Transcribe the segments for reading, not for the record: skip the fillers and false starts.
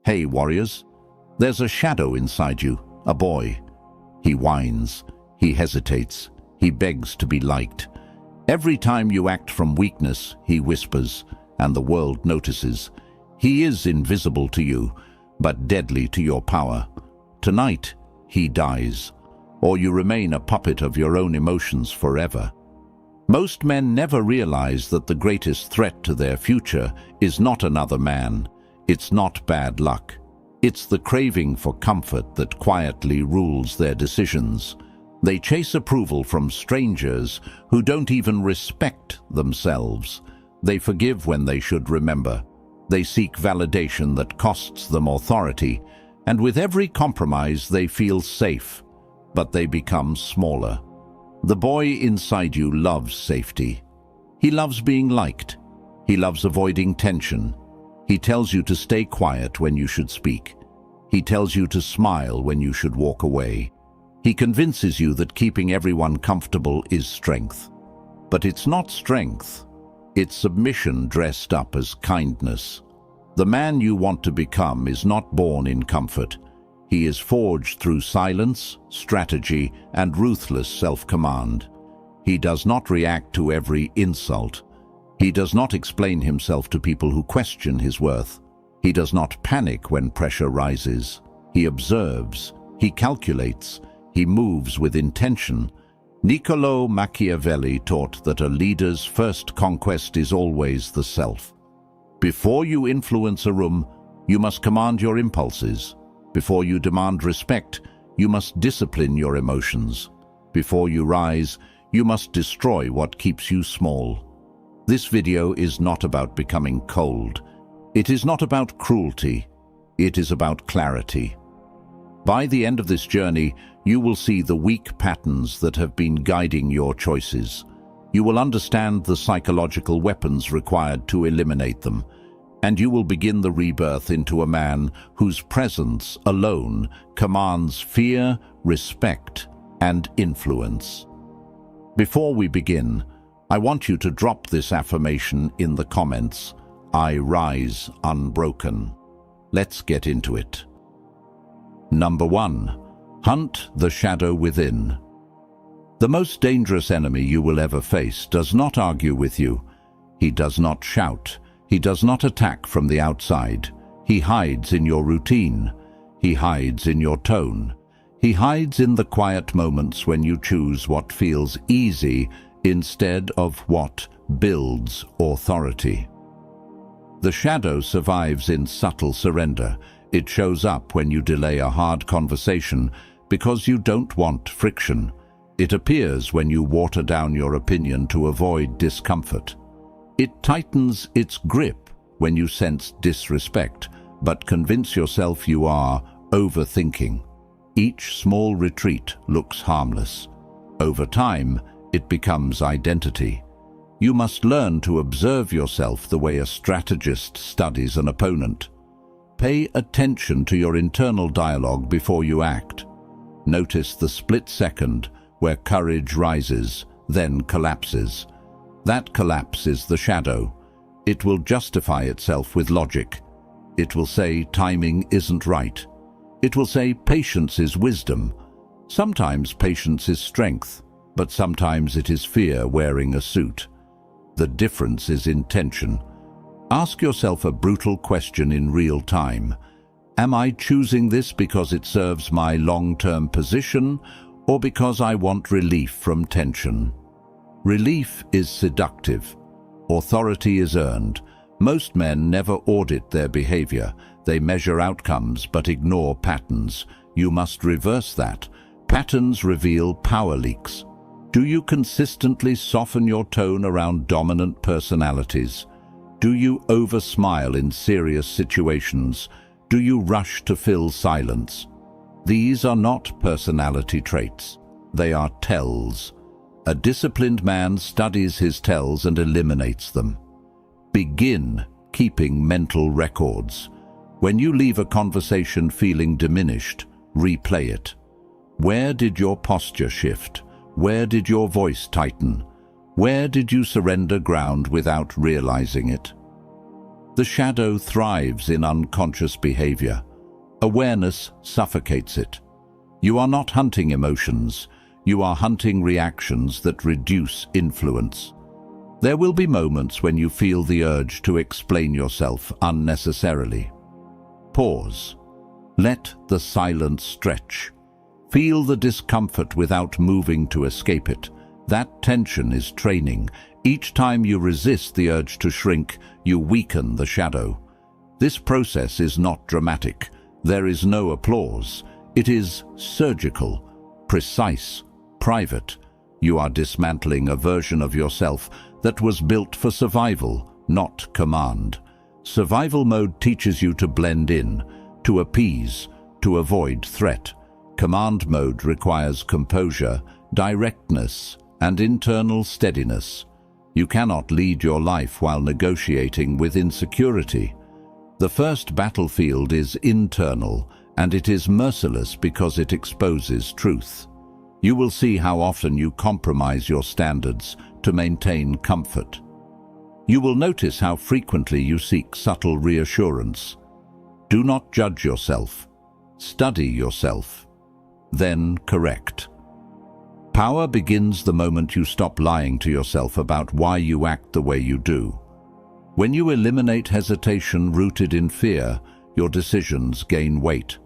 Hey, warriors. There's a shadow inside you, a boy. He whines, he hesitates, he begs to be liked. Every time you act from weakness, he whispers, and the world notices. He is invisible to you, but deadly to your power. Tonight, he dies, or you remain a puppet of your own emotions forever. Most men never realize that the greatest threat to their future is not another man. It's not bad luck. It's the craving for comfort that quietly rules their decisions. They chase approval from strangers who don't even respect themselves. They forgive when they should remember. They seek validation that costs them authority, and with every compromise they feel safe, but they become smaller. The boy inside you loves safety. He loves being liked. He loves avoiding tension. He tells you to stay quiet when you should speak. He tells you to smile when you should walk away. He convinces you that keeping everyone comfortable is strength. But it's not strength. It's submission dressed up as kindness. The man you want to become is not born in comfort. He is forged through silence, strategy, and ruthless self-command. He does not react to every insult. He does not explain himself to people who question his worth. He does not panic when pressure rises. He observes. He calculates. He moves with intention. Niccolò Machiavelli taught that a leader's first conquest is always the self. Before you influence a room, you must command your impulses. Before you demand respect, you must discipline your emotions. Before you rise, you must destroy what keeps you small. This video is not about becoming cold. It is not about cruelty. It is about clarity. By the end of this journey, you will see the weak patterns that have been guiding your choices. You will understand the psychological weapons required to eliminate them, and you will begin the rebirth into a man whose presence alone commands fear, respect, and influence. Before we begin, I want you to drop this affirmation in the comments. I rise unbroken. Let's get into it. Number 1. Hunt the shadow within. The most dangerous enemy you will ever face does not argue with you. He does not shout. He does not attack from the outside. He hides in your routine. He hides in your tone. He hides in the quiet moments when you choose what feels easy instead of what builds authority. The shadow survives in subtle surrender. It shows up when you delay a hard conversation because you don't want friction. It appears when you water down your opinion to avoid discomfort. It tightens its grip when you sense disrespect, but convince yourself you are overthinking. Each small retreat looks harmless. Over time, it becomes identity. You must learn to observe yourself the way a strategist studies an opponent. Pay attention to your internal dialogue before you act. Notice the split second where courage rises, then collapses. That collapse is the shadow. It will justify itself with logic. It will say timing isn't right. It will say patience is wisdom. Sometimes patience is strength, but sometimes it is fear wearing a suit. The difference is intention. Ask yourself a brutal question in real time. Am I choosing this because it serves my long-term position or because I want relief from tension? Relief is seductive. Authority is earned. Most men never audit their behavior. They measure outcomes but ignore patterns. You must reverse that. Patterns reveal power leaks. Do you consistently soften your tone around dominant personalities? Do you over-smile in serious situations? Do you rush to fill silence? These are not personality traits. They are tells. A disciplined man studies his tells and eliminates them. Begin keeping mental records. When you leave a conversation feeling diminished, replay it. Where did your posture shift? Where did your voice tighten? Where did you surrender ground without realizing it? The shadow thrives in unconscious behavior. Awareness suffocates it. You are not hunting emotions. You are hunting reactions that reduce influence. There will be moments when you feel the urge to explain yourself unnecessarily. Pause. Let the silence stretch. Feel the discomfort without moving to escape it. That tension is training. Each time you resist the urge to shrink, you weaken the shadow. This process is not dramatic. There is no applause. It is surgical, precise, private. You are dismantling a version of yourself that was built for survival, not command. Survival mode teaches you to blend in, to appease, to avoid threat. Command mode requires composure, directness, and internal steadiness. You cannot lead your life while negotiating with insecurity. The first battlefield is internal, and it is merciless because it exposes truth. You will see how often you compromise your standards to maintain comfort. You will notice how frequently you seek subtle reassurance. Do not judge yourself. Study yourself. Then correct. Power begins the moment you stop lying to yourself about why you act the way you do. When you eliminate hesitation rooted in fear, your decisions gain weight.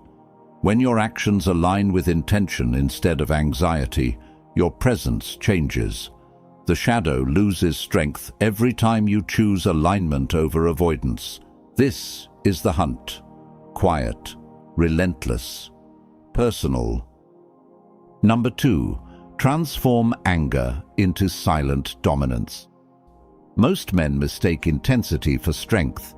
When your actions align with intention instead of anxiety, your presence changes. The shadow loses strength every time you choose alignment over avoidance. This is the hunt. Quiet, relentless, personal. Number 2. Transform anger into silent dominance. Most men mistake intensity for strength.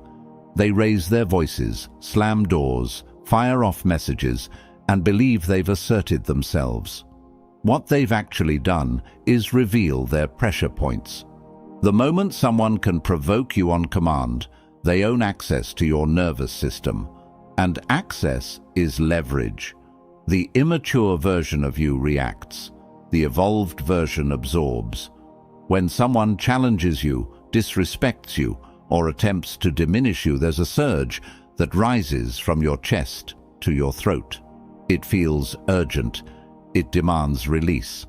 They raise their voices, slam doors, fire off messages, and believe they've asserted themselves. What they've actually done is reveal their pressure points. The moment someone can provoke you on command, they own access to your nervous system. And access is leverage. The immature version of you reacts. The evolved version absorbs. When someone challenges you, disrespects you, or attempts to diminish you, there's a surge that rises from your chest to your throat. It feels urgent. It demands release.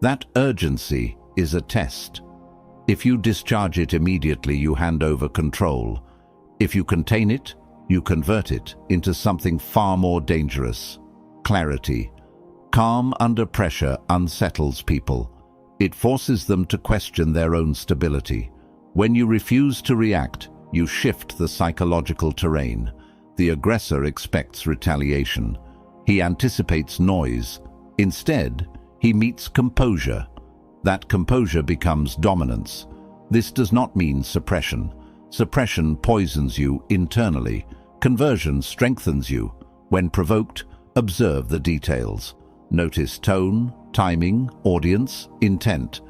That urgency is a test. If you discharge it immediately, you hand over control. If you contain it, you convert it into something far more dangerous. Clarity. Calm under pressure unsettles people. It forces them to question their own stability. When you refuse to react, you shift the psychological terrain. The aggressor expects retaliation. He anticipates noise. Instead, he meets composure. That composure becomes dominance. This does not mean suppression. Suppression poisons you internally. Conversion strengthens you. When provoked, observe the details. Notice tone, timing, audience, intent.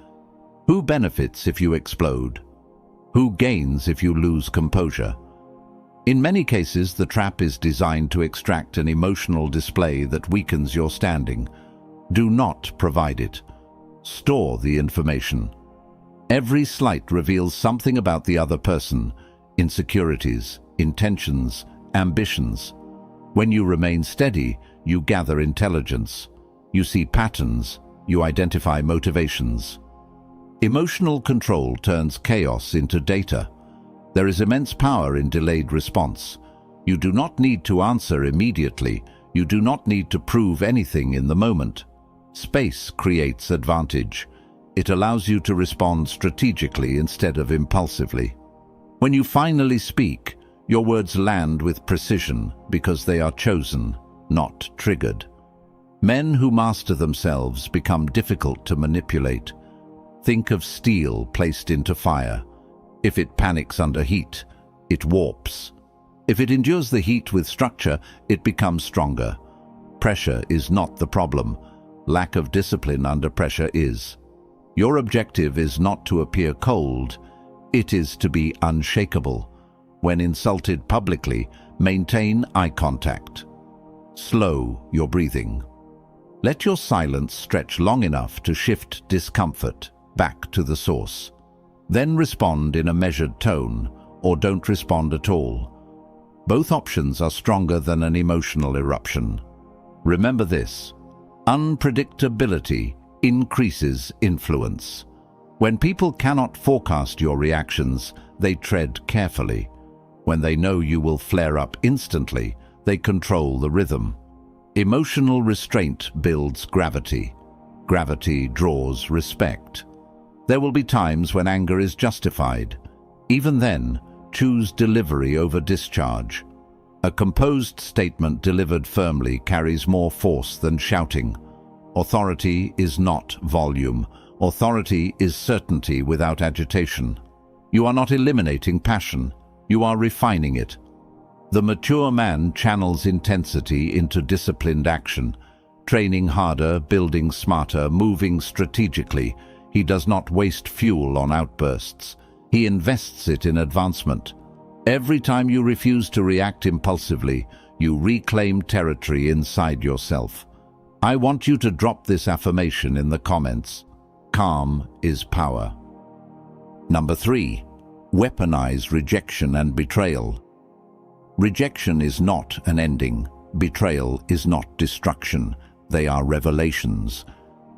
Who benefits if you explode? Who gains if you lose composure? In many cases, the trap is designed to extract an emotional display that weakens your standing. Do not provide it. Store the information. Every slight reveals something about the other person: insecurities, intentions, ambitions. When you remain steady, you gather intelligence. You see patterns. You identify motivations. Emotional control turns chaos into data. There is immense power in delayed response. You do not need to answer immediately. You do not need to prove anything in the moment. Space creates advantage. It allows you to respond strategically instead of impulsively. When you finally speak, your words land with precision because they are chosen, not triggered. Men who master themselves become difficult to manipulate. Think of steel placed into fire. If it panics under heat, it warps. If it endures the heat with structure, it becomes stronger. Pressure is not the problem. Lack of discipline under pressure is. Your objective is not to appear cold. It is to be unshakable. When insulted publicly, maintain eye contact. Slow your breathing. Let your silence stretch long enough to shift discomfort back to the source. Then respond in a measured tone, or don't respond at all. Both options are stronger than an emotional eruption. Remember this: unpredictability increases influence. When people cannot forecast your reactions, they tread carefully. When they know you will flare up instantly, they control the rhythm. Emotional restraint builds gravity. Gravity draws respect. There will be times when anger is justified. Even then, choose delivery over discharge. A composed statement delivered firmly carries more force than shouting. Authority is not volume. Authority is certainty without agitation. You are not eliminating passion. You are refining it. The mature man channels intensity into disciplined action, training harder, building smarter, moving strategically. He does not waste fuel on outbursts. He invests it in advancement. Every time you refuse to react impulsively, you reclaim territory inside yourself. I want you to drop this affirmation in the comments. Calm is power. Number 3. Weaponize rejection and betrayal. Rejection is not an ending. Betrayal is not destruction. They are revelations.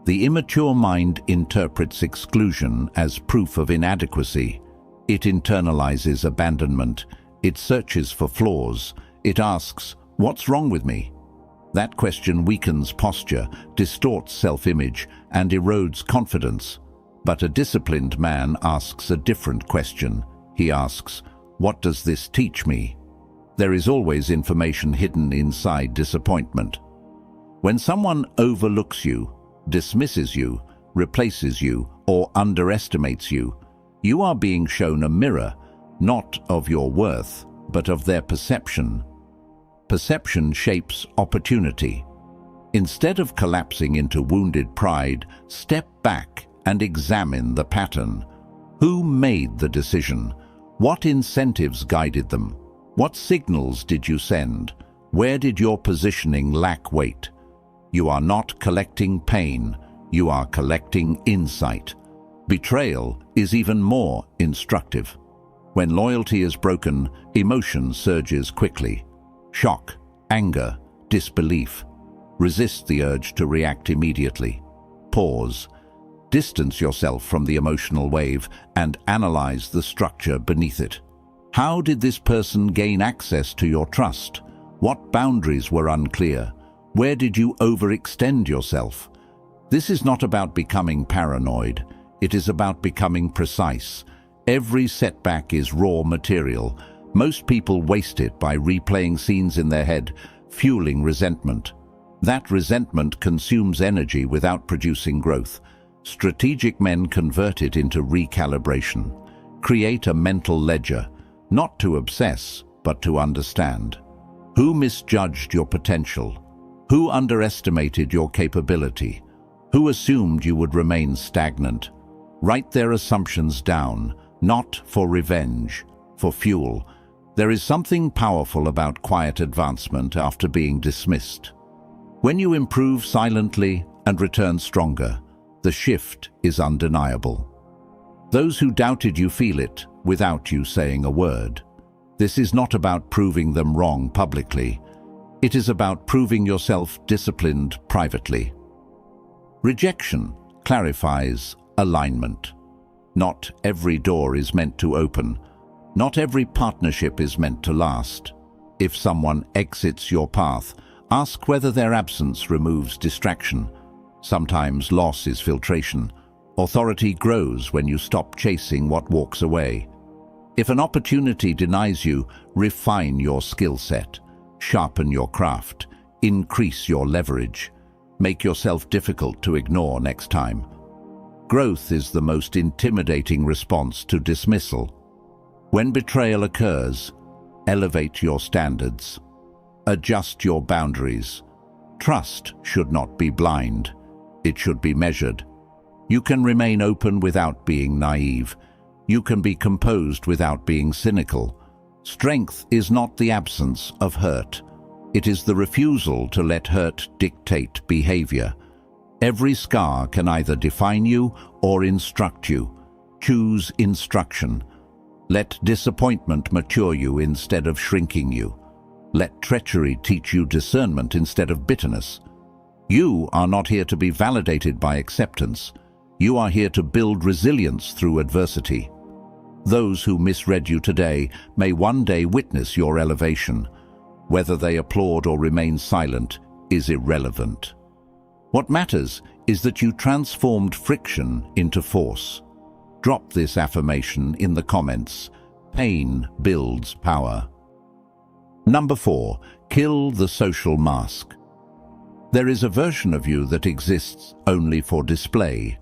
The immature mind interprets exclusion as proof of inadequacy. It internalizes abandonment. It searches for flaws. It asks, "What's wrong with me?" That question weakens posture, distorts self-image, and erodes confidence. But a disciplined man asks a different question. He asks, "What does this teach me?" There is always information hidden inside disappointment. When someone overlooks you, dismisses you, replaces you, or underestimates you, you are being shown a mirror, not of your worth, but of their perception. Perception shapes opportunity. Instead of collapsing into wounded pride, step back and examine the pattern. Who made the decision? What incentives guided them? What signals did you send? Where did your positioning lack weight? You are not collecting pain, you are collecting insight. Betrayal is even more instructive. When loyalty is broken, emotion surges quickly. Shock, anger, disbelief. Resist the urge to react immediately. Pause. Distance yourself from the emotional wave and analyze the structure beneath it. How did this person gain access to your trust? What boundaries were unclear? Where did you overextend yourself? This is not about becoming paranoid. It is about becoming precise. Every setback is raw material. Most people waste it by replaying scenes in their head, fueling resentment. That resentment consumes energy without producing growth. Strategic men convert it into recalibration. Create a mental ledger, not to obsess, but to understand. Who misjudged your potential? Who underestimated your capability? Who assumed you would remain stagnant? Write their assumptions down, not for revenge, for fuel. There is something powerful about quiet advancement after being dismissed. When you improve silently and return stronger, the shift is undeniable. Those who doubted you feel it without you saying a word. This is not about proving them wrong publicly. It is about proving yourself disciplined privately. Rejection clarifies alignment. Not every door is meant to open. Not every partnership is meant to last. If someone exits your path, ask whether their absence removes distraction. Sometimes loss is filtration. Authority grows when you stop chasing what walks away. If an opportunity denies you, refine your skill set. Sharpen your craft. Increase your leverage. Make yourself difficult to ignore next time. Growth is the most intimidating response to dismissal. When betrayal occurs, elevate your standards. Adjust your boundaries. Trust should not be blind. It should be measured. You can remain open without being naive. You can be composed without being cynical. Strength is not the absence of hurt. It is the refusal to let hurt dictate behavior. Every scar can either define you or instruct you. Choose instruction. Let disappointment mature you instead of shrinking you. Let treachery teach you discernment instead of bitterness. You are not here to be validated by acceptance. You are here to build resilience through adversity. Those who misread you today may one day witness your elevation. Whether they applaud or remain silent is irrelevant. What matters is that you transformed friction into force. Drop this affirmation in the comments. Pain builds power. Number 4. Kill the social mask. There is a version of you that exists only for display.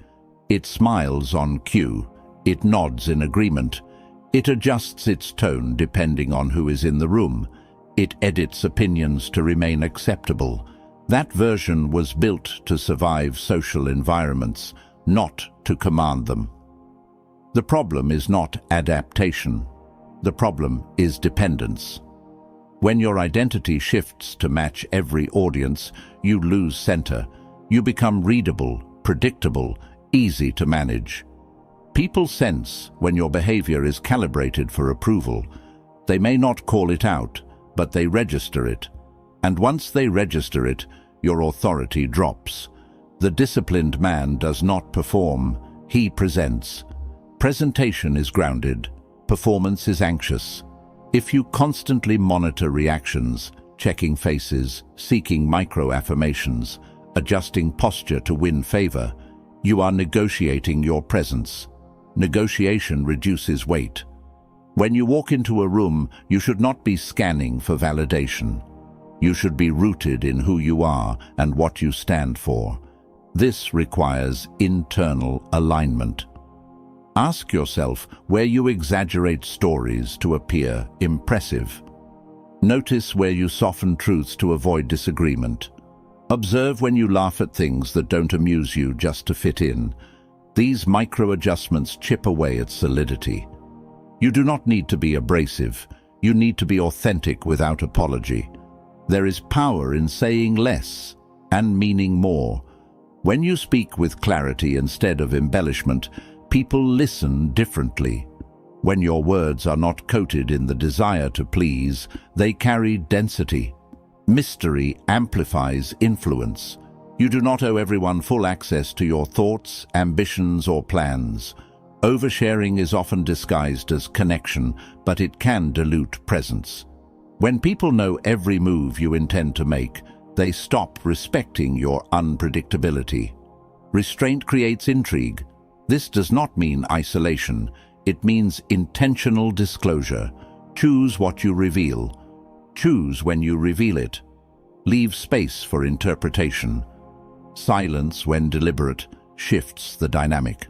It smiles on cue. It nods in agreement. It adjusts its tone depending on who is in the room. It edits opinions to remain acceptable. That version was built to survive social environments, not to command them. The problem is not adaptation. The problem is dependence. When your identity shifts to match every audience, you lose center. You become readable, predictable, easy to manage. People sense when your behavior is calibrated for approval. They may not call it out, but they register it. And once they register it, your authority drops. The disciplined man does not perform, he presents. Presentation is grounded, performance is anxious. If you constantly monitor reactions, checking faces, seeking micro-affirmations, adjusting posture to win favor, you are negotiating your presence. Negotiation reduces weight. When you walk into a room, you should not be scanning for validation. You should be rooted in who you are and what you stand for. This requires internal alignment. Ask yourself where you exaggerate stories to appear impressive. Notice where you soften truths to avoid disagreement. Observe when you laugh at things that don't amuse you just to fit in. These micro-adjustments chip away at solidity. You do not need to be abrasive. You need to be authentic without apology. There is power in saying less and meaning more. When you speak with clarity instead of embellishment, people listen differently. When your words are not coated in the desire to please, they carry density. Mystery amplifies influence. You do not owe everyone full access to your thoughts, ambitions, or plans. Oversharing is often disguised as connection, but it can dilute presence. When people know every move you intend to make, they stop respecting your unpredictability. Restraint creates intrigue. This does not mean isolation. It means intentional disclosure. Choose what you reveal. Choose when you reveal it. Leave space for interpretation. Silence, when deliberate, shifts the dynamic.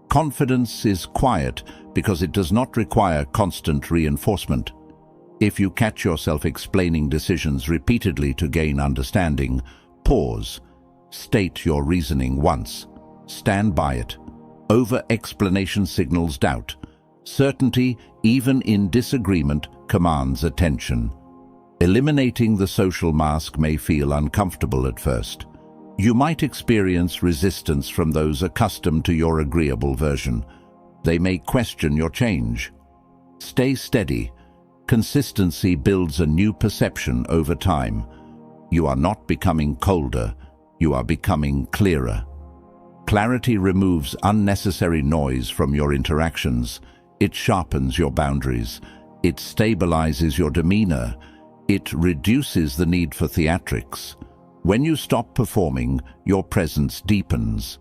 Confidence is quiet because it does not require constant reinforcement. If you catch yourself explaining decisions repeatedly to gain understanding, pause. State your reasoning once. Stand by it. Over-explanation signals doubt. Certainty, even in disagreement, commands attention. Eliminating the social mask may feel uncomfortable at first. You might experience resistance from those accustomed to your agreeable version. They may question your change. Stay steady. Consistency builds a new perception over time. You are not becoming colder, you are becoming clearer. Clarity removes unnecessary noise from your interactions. It sharpens your boundaries. It stabilizes your demeanor. It reduces the need for theatrics. When you stop performing, your presence deepens.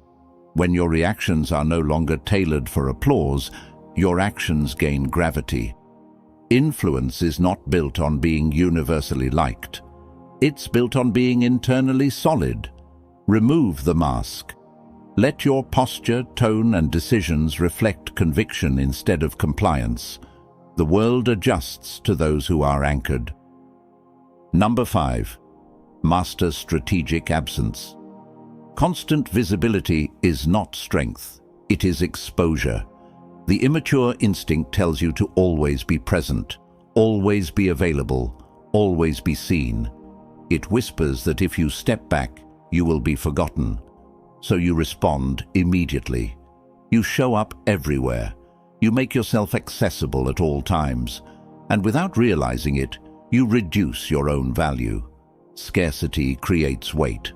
When your reactions are no longer tailored for applause, your actions gain gravity. Influence is not built on being universally liked. It's built on being internally solid. Remove the mask. Let your posture, tone, and decisions reflect conviction instead of compliance. The world adjusts to those who are anchored. Number 5. Master strategic absence. Constant visibility is not strength. It is exposure. The immature instinct tells you to always be present, always be available, always be seen. It whispers that if you step back, you will be forgotten. So you respond immediately. You show up everywhere. You make yourself accessible at all times, and without realizing it, you reduce your own value. Scarcity creates weight.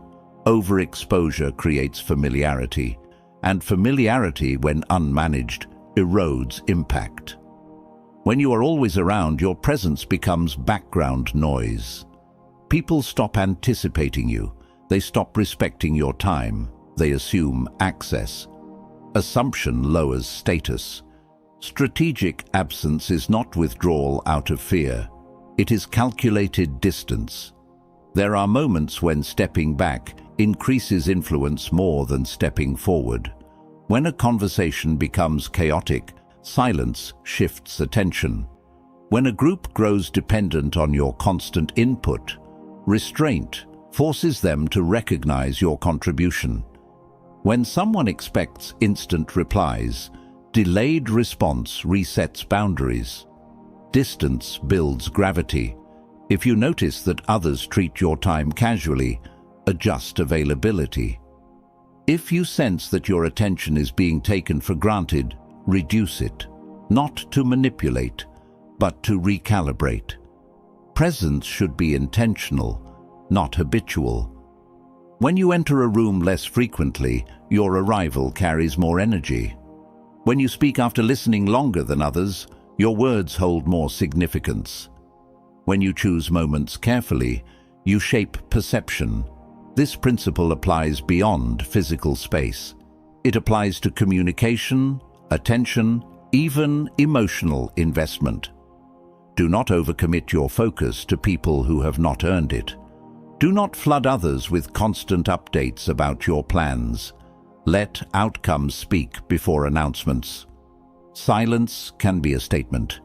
Overexposure creates familiarity, and familiarity, when unmanaged, erodes impact. When you are always around, your presence becomes background noise. People stop anticipating you. They stop respecting your time. They assume access. Assumption lowers status. Strategic absence is not withdrawal out of fear. It is calculated distance. There are moments when stepping back increases influence more than stepping forward. When a conversation becomes chaotic, silence shifts attention. When a group grows dependent on your constant input, restraint forces them to recognize your contribution. When someone expects instant replies, delayed response resets boundaries. Distance builds gravity. If you notice that others treat your time casually, adjust availability. If you sense that your attention is being taken for granted, reduce it, not to manipulate, but to recalibrate. Presence should be intentional, not habitual. When you enter a room less frequently, your arrival carries more energy. When you speak after listening longer than others, your words hold more significance. When you choose moments carefully, you shape perception. This principle applies beyond physical space. It applies to communication, attention, even emotional investment. Do not overcommit your focus to people who have not earned it. Do not flood others with constant updates about your plans. Let outcomes speak before announcements. Silence can be a statement.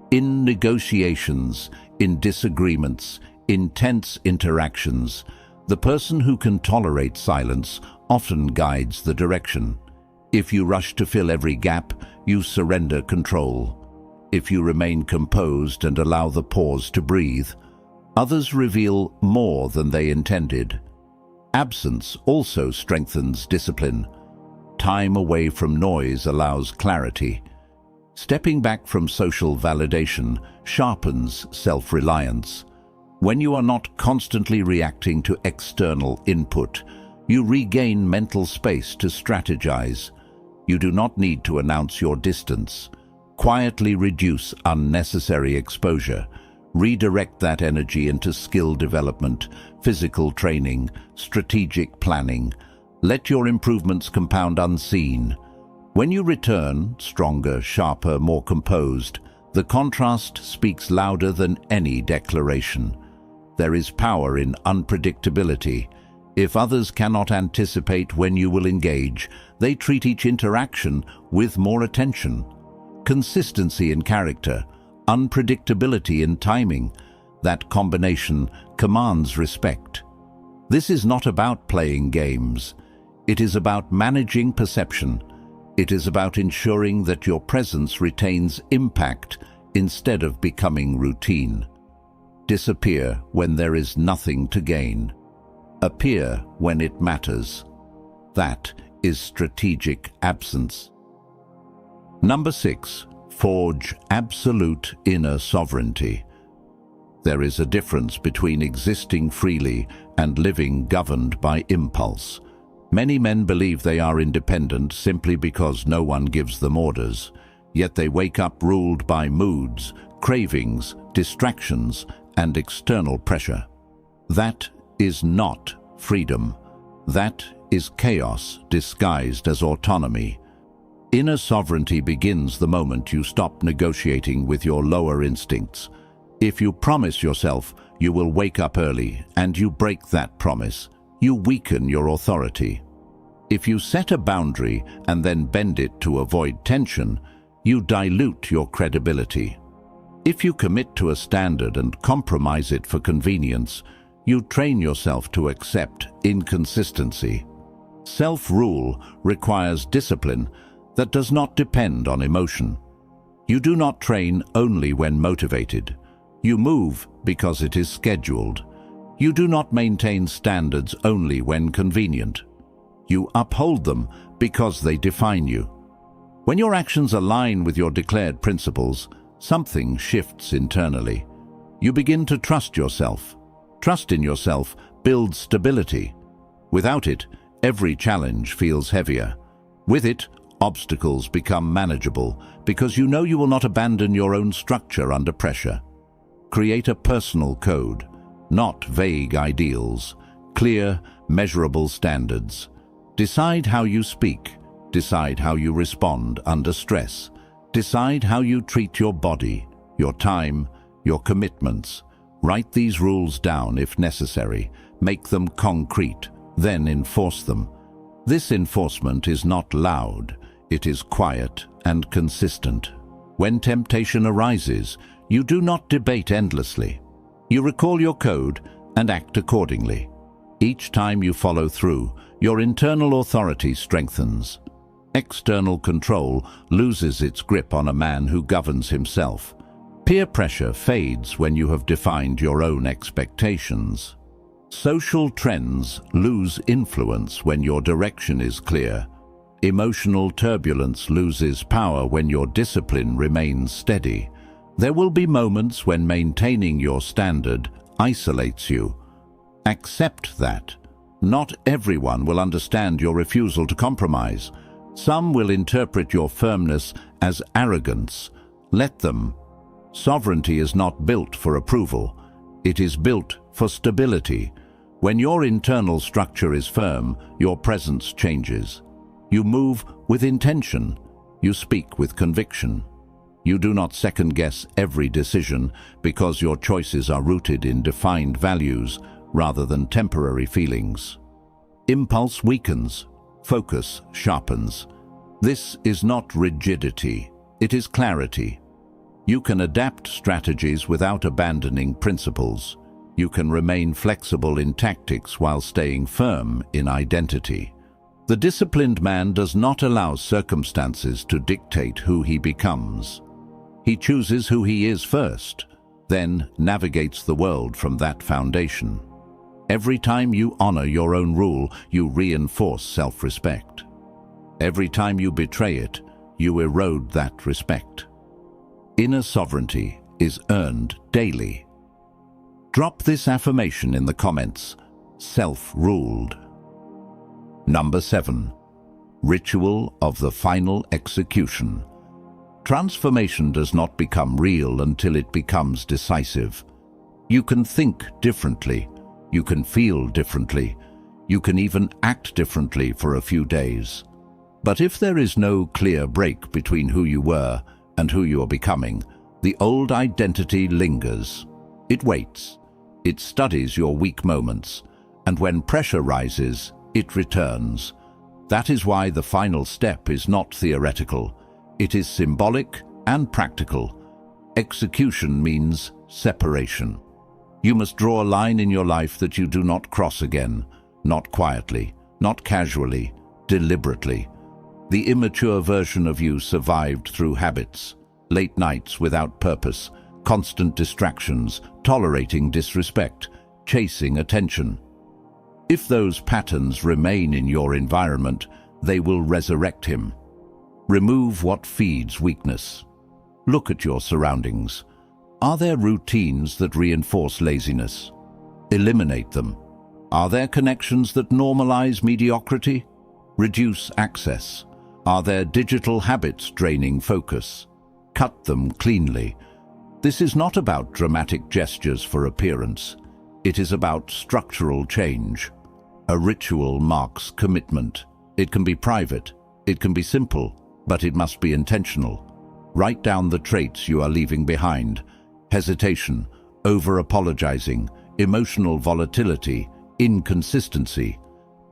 In negotiations, in disagreements, in tense interactions, the person who can tolerate silence often guides the direction. If you rush to fill every gap, you surrender control. If you remain composed and allow the pause to breathe, others reveal more than they intended. Absence also strengthens discipline. Time away from noise allows clarity. Stepping back from social validation sharpens self-reliance. When you are not constantly reacting to external input, you regain mental space to strategize. You do not need to announce your distance. Quietly reduce unnecessary exposure. Redirect that energy into skill development, physical training, strategic planning. Let your improvements compound unseen. When you return, stronger, sharper, more composed, the contrast speaks louder than any declaration. There is power in unpredictability. If others cannot anticipate when you will engage, they treat each interaction with more attention. Consistency in character, unpredictability in timing, that combination commands respect. This is not about playing games. It is about managing perception. It is about ensuring that your presence retains impact instead of becoming routine. Disappear when there is nothing to gain. Appear when it matters. That is strategic absence. Number 6. Forge absolute inner sovereignty. There is a difference between existing freely and living governed by impulse. Many men believe they are independent simply because no one gives them orders, yet they wake up ruled by moods, cravings, distractions, and external pressure. That is not freedom. That is chaos disguised as autonomy. Inner sovereignty begins the moment you stop negotiating with your lower instincts. If you promise yourself you will wake up early and you break that promise, you weaken your authority. If you set a boundary and then bend it to avoid tension, you dilute your credibility. If you commit to a standard and compromise it for convenience, you train yourself to accept inconsistency. Self-rule requires discipline that does not depend on emotion. You do not train only when motivated. You move because it is scheduled. You do not maintain standards only when convenient. You uphold them because they define you. When your actions align with your declared principles, something shifts internally. You begin to trust yourself. Trust in yourself builds stability. Without it, every challenge feels heavier. With it, obstacles become manageable because you know you will not abandon your own structure under pressure. Create a personal code, not vague ideals, clear, measurable standards. Decide how you speak. Decide how you respond under stress. Decide how you treat your body, your time, your commitments. Write these rules down if necessary. Make them concrete, then enforce them. This enforcement is not loud. It is quiet and consistent. When temptation arises, you do not debate endlessly. You recall your code and act accordingly. Each time you follow through, your internal authority strengthens. External control loses its grip on a man who governs himself. Peer pressure fades when you have defined your own expectations. Social trends lose influence when your direction is clear. Emotional turbulence loses power when your discipline remains steady. There will be moments when maintaining your standard isolates you. Accept that. Not everyone will understand your refusal to compromise. Some will interpret your firmness as arrogance. Let them. Sovereignty is not built for approval. It is built for stability. When your internal structure is firm, your presence changes. You move with intention. You speak with conviction. You do not second-guess every decision because your choices are rooted in defined values rather than temporary feelings. Impulse weakens. Focus sharpens. This is not rigidity, it is clarity. You can adapt strategies without abandoning principles. You can remain flexible in tactics while staying firm in identity. The disciplined man does not allow circumstances to dictate who he becomes. He chooses who he is first, then navigates the world from that foundation. Every time you honor your own rule, you reinforce self-respect. Every time you betray it, you erode that respect. Inner sovereignty is earned daily. Drop this affirmation in the comments. Self-ruled. Number 7. Ritual of the final execution. Transformation does not become real until it becomes decisive. You can think differently. You can feel differently. You can even act differently for a few days. But if there is no clear break between who you were and who you are becoming, the old identity lingers. It waits. It studies your weak moments, and when pressure rises, it returns. That is why the final step is not theoretical. It is symbolic and practical. Execution means separation. You must draw a line in your life that you do not cross again, not quietly, not casually, deliberately. The immature version of you survived through habits, late nights without purpose, constant distractions, tolerating disrespect, chasing attention. If those patterns remain in your environment, they will resurrect him. Remove what feeds weakness. Look at your surroundings. Are there routines that reinforce laziness? Eliminate them. Are there connections that normalize mediocrity? Reduce access. Are there digital habits draining focus? Cut them cleanly. This is not about dramatic gestures for appearance. It is about structural change. A ritual marks commitment. It can be private. It can be simple, but it must be intentional. Write down the traits you are leaving behind. Hesitation, over-apologizing, emotional volatility, inconsistency.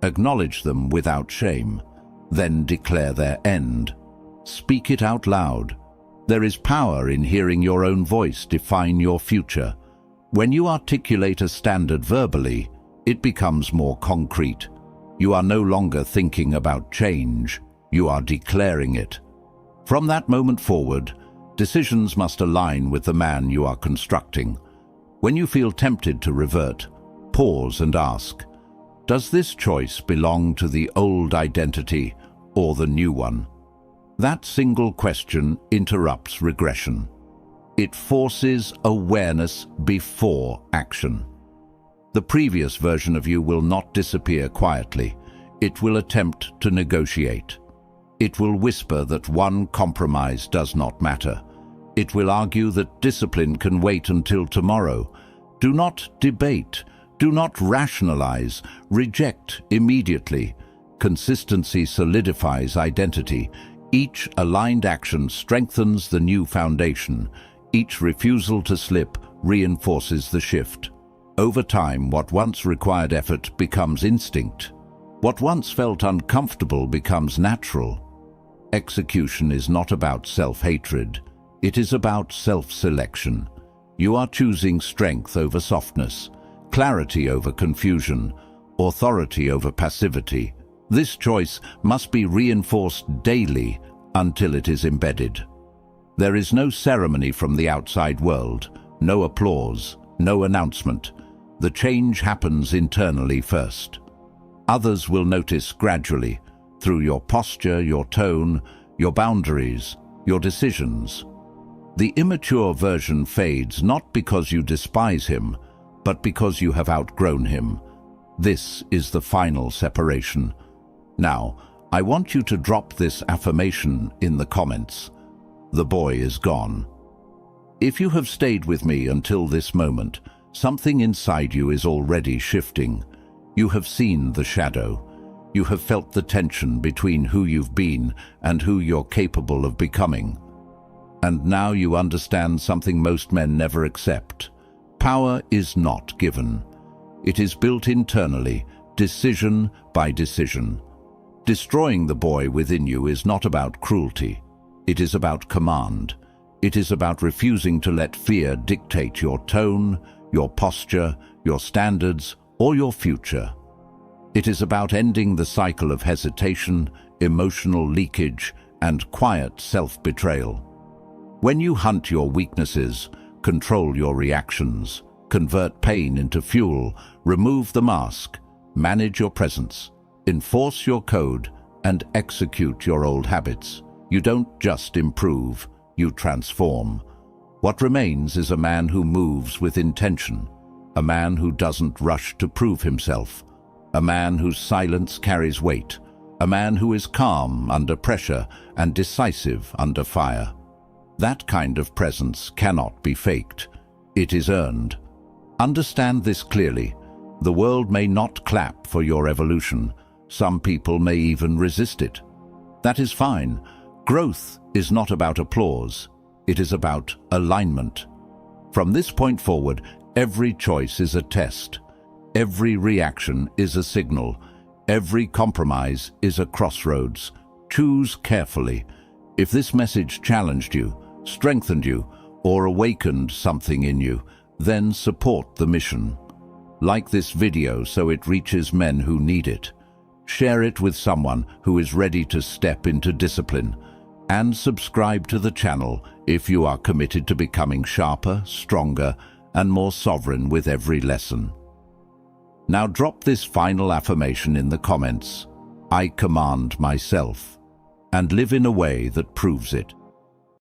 Acknowledge them without shame. Then declare their end. Speak it out loud. There is power in hearing your own voice define your future. When you articulate a standard verbally, it becomes more concrete. You are no longer thinking about change. You are declaring it. From that moment forward, decisions must align with the man you are constructing. When you feel tempted to revert, pause and ask, does this choice belong to the old identity or the new one? That single question interrupts regression. It forces awareness before action. The previous version of you will not disappear quietly. It will attempt to negotiate. It will whisper that one compromise does not matter. It will argue that discipline can wait until tomorrow. Do not debate. Do not rationalize. Reject immediately. Consistency solidifies identity. Each aligned action strengthens the new foundation. Each refusal to slip reinforces the shift. Over time, what once required effort becomes instinct. What once felt uncomfortable becomes natural. Execution is not about self-hatred. It is about self-selection. You are choosing strength over softness, clarity over confusion, authority over passivity. This choice must be reinforced daily until it is embedded. There is no ceremony from the outside world, no applause, no announcement. The change happens internally first. Others will notice gradually, through your posture, your tone, your boundaries, your decisions. The immature version fades not because you despise him, but because you have outgrown him. This is the final separation. Now, I want you to drop this affirmation in the comments. The boy is gone. If you have stayed with me until this moment, something inside you is already shifting. You have seen the shadow. You have felt the tension between who you've been and who you're capable of becoming. And now you understand something most men never accept. Power is not given. It is built internally, decision by decision. Destroying the boy within you is not about cruelty. It is about command. It is about refusing to let fear dictate your tone, your posture, your standards, or your future. It is about ending the cycle of hesitation, emotional leakage, and quiet self-betrayal. When you hunt your weaknesses, control your reactions, convert pain into fuel, remove the mask, manage your presence, enforce your code, and execute your old habits, you don't just improve, you transform. What remains is a man who moves with intention, a man who doesn't rush to prove himself, a man whose silence carries weight, a man who is calm under pressure and decisive under fire. That kind of presence cannot be faked. It is earned. Understand this clearly. The world may not clap for your evolution. Some people may even resist it. That is fine. Growth is not about applause. It is about alignment. From this point forward, every choice is a test. Every reaction is a signal. Every compromise is a crossroads. Choose carefully. If this message challenged you, strengthened you, or awakened something in you, then support the mission. Like this video so it reaches men who need it. Share it with someone who is ready to step into discipline. And subscribe to the channel if you are committed to becoming sharper, stronger, and more sovereign with every lesson. Now drop this final affirmation in the comments. I command myself, and live in a way that proves it.